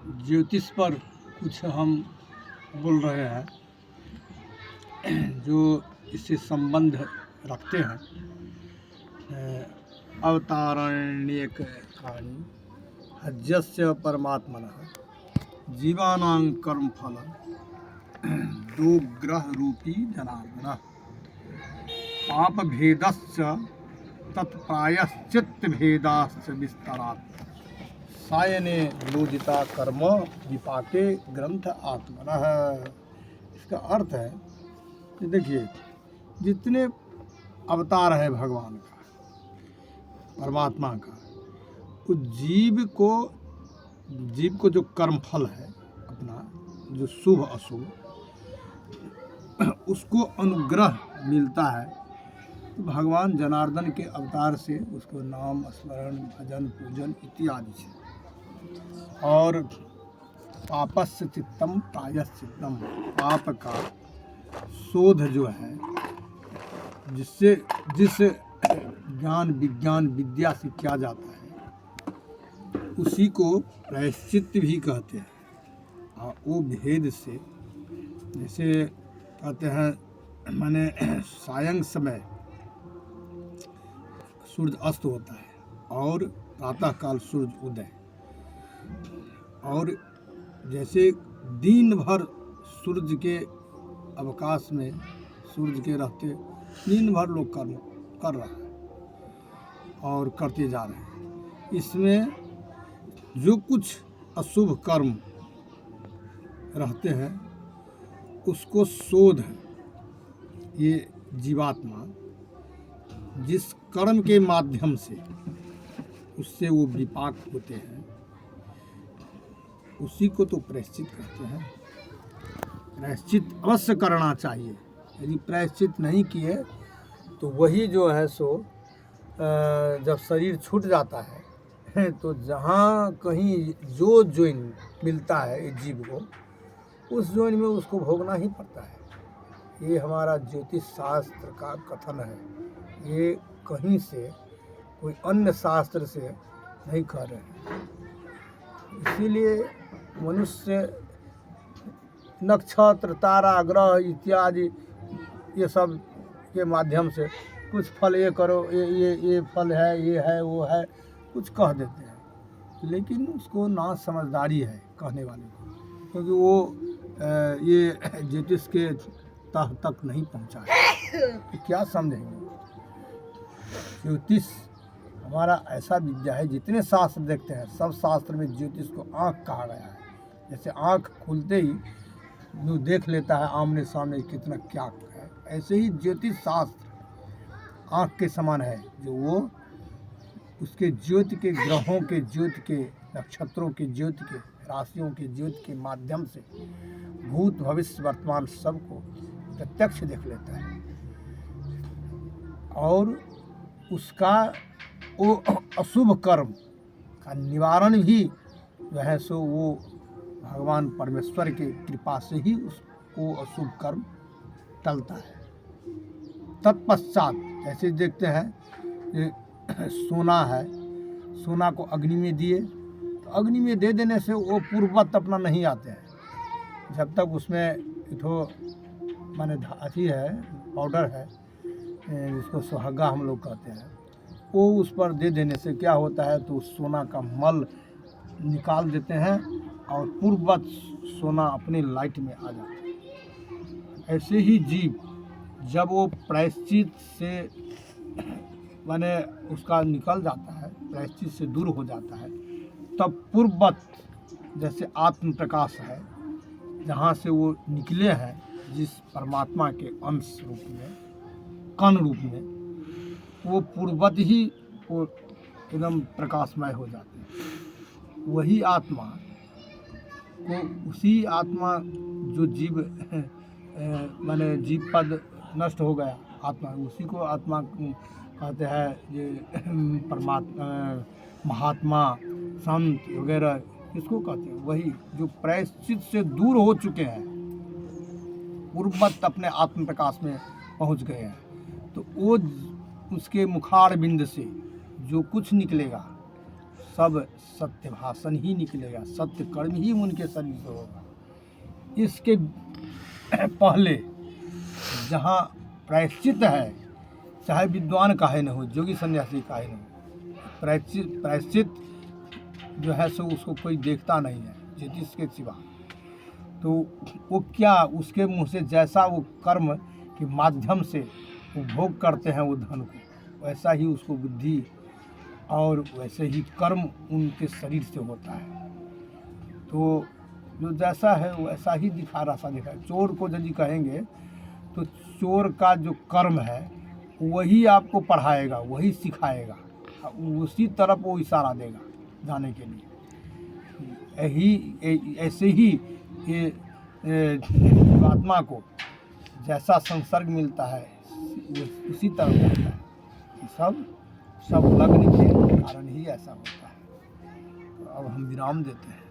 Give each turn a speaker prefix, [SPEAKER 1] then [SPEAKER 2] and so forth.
[SPEAKER 1] ज्योतिष पर कुछ हम बोल रहे हैं जो इससे संबंध रखते हैं। अवतारण्यक कहानी हज्जस्य परमात्मनः जीवानां कर्मफल दो ग्रह रूपी जनार्दनः पाप भेदश्च तत्प्रायश्चित्त भेदाश्च विस्तरात् सायने नोदिता कर्म विपाके ग्रंथ आत्मनः। इसका अर्थ है कि देखिए, जितने अवतार है भगवान का, परमात्मा का, उस जीव को जो कर्मफल है अपना, जो शुभ अशुभ, उसको अनुग्रह मिलता है। तो भगवान जनार्दन के अवतार से उसको नाम स्मरण, भजन, पूजन इत्यादि से, और पापस्य चित्तम प्रायश्चित्तम, पाप का शोध जो है, जिस ज्ञान विज्ञान विद्या से किया जाता है, उसी को प्रायश्चित्त भी कहते हैं। और वो भेद से, जैसे कहते हैं, माने सायं समय सूर्य अस्त होता है और प्रातःकाल सूर्य उदय, और जैसे दिन भर सूर्य के अवकाश में, सूर्य के रहते दिन भर लोग कर्म कर रहे हैं और करते जा रहे हैं। इसमें जो कुछ अशुभ कर्म रहते हैं उसको शोध, ये जीवात्मा जिस कर्म के माध्यम से उससे वो विपाक होते हैं, उसी को तो प्रायश्चित कहते हैं। प्रायश्चित अवश्य करना चाहिए। यदि प्रायश्चित नहीं किए तो वही जो है सो जब शरीर छूट जाता है तो जहाँ कहीं जो ज्वाइन मिलता है इस जीव को, उस ज्वाइन में उसको भोगना ही पड़ता है। ये हमारा ज्योतिष शास्त्र का कथन है, ये कहीं से कोई अन्य शास्त्र से नहीं कह रहे हैं। इसीलिए मनुष्य नक्षत्र, तारा, ग्रह इत्यादि ये सब के माध्यम से कुछ फल, ये करो, ये फल है, ये है, वो है, कुछ कह देते हैं, लेकिन उसको ना समझदारी है कहने वाले को, क्योंकि वो ये ज्योतिष के तह तक नहीं पहुंचा है। तो क्या समझेंगे? ज्योतिष हमारा ऐसा विद्या है, जितने शास्त्र देखते हैं सब शास्त्र में ज्योतिष को आँख कहा गया है। जैसे आँख खुलते ही जो देख लेता है आमने सामने कितना क्या है, ऐसे ही ज्योतिष शास्त्र आँख के समान है, जो वो उसके ज्योति के, ग्रहों के ज्योति के, नक्षत्रों के ज्योति के, राशियों के ज्योति के माध्यम से भूत भविष्य वर्तमान सबको प्रत्यक्ष देख लेता है, और उसका वो अशुभ कर्म का निवारण भी जो है सो वो भगवान परमेश्वर के कृपा से ही उसको अशुभ कर्म टलता है। तत्पश्चात जैसे देखते हैं कि सोना है, सोना को अग्नि में दिए तो अग्नि में दे देने से वो पूर्ववत अपना नहीं आते हैं। जब तक उसमें तो माने अथी है, पाउडर है, जिसको सुहागा हम लोग कहते हैं, वो उस पर दे देने से क्या होता है, तो सोना का मल निकाल देते हैं और पूर्ववत सोना अपने लाइट में आ जाता है। ऐसे ही जीव जब वो प्रायश्चित से माने उसका निकल जाता है, प्रायश्चित से दूर हो जाता है, तब पूर्ववत जैसे आत्म प्रकाश है, जहाँ से वो निकले हैं, जिस परमात्मा के अंश रूप में, कण रूप में, वो पूर्ववत ही वो एकदम प्रकाशमय हो जाते हैं। वही आत्मा को, उसी आत्मा जो जीव माने जीव पद नष्ट हो गया आत्मा, उसी को आत्मा कहते हैं। ये परमात्मा, महात्मा, संत वगैरह किसको कहते हैं? वही जो प्रायश्चित से दूर हो चुके हैं, पूर्ववत अपने आत्म प्रकाश में पहुंच गए हैं, तो वो उसके मुखार बिंद से जो कुछ निकलेगा सब सत्य भाषण ही निकलेगा, सत्य कर्म ही उनके शरीर से होगा। इसके पहले जहाँ प्रायश्चित है, चाहे विद्वान काहे न हो, जोगी सन्यासी काहे न हो, प्रायश्चित जो है सो उसको कोई देखता नहीं है ज्योतिष के सिवा। तो वो क्या, उसके मुँह से जैसा वो कर्म के माध्यम से वो भोग करते हैं वो धन को, वैसा ही उसको बुद्धि और वैसे ही कर्म उनके शरीर से होता है। तो जो जैसा है वैसा ही रास्ता दिखाए। चोर को यदि कहेंगे तो चोर का जो कर्म है वही आपको पढ़ाएगा, वही सिखाएगा, उसी तरफ वो इशारा देगा जाने के लिए। यही ऐसे ही ये आत्मा को जैसा संसर्ग मिलता है उसी तरफ जाता है। सब लग्न के कारण ही ऐसा होता है। तो अब हम विराम देते हैं।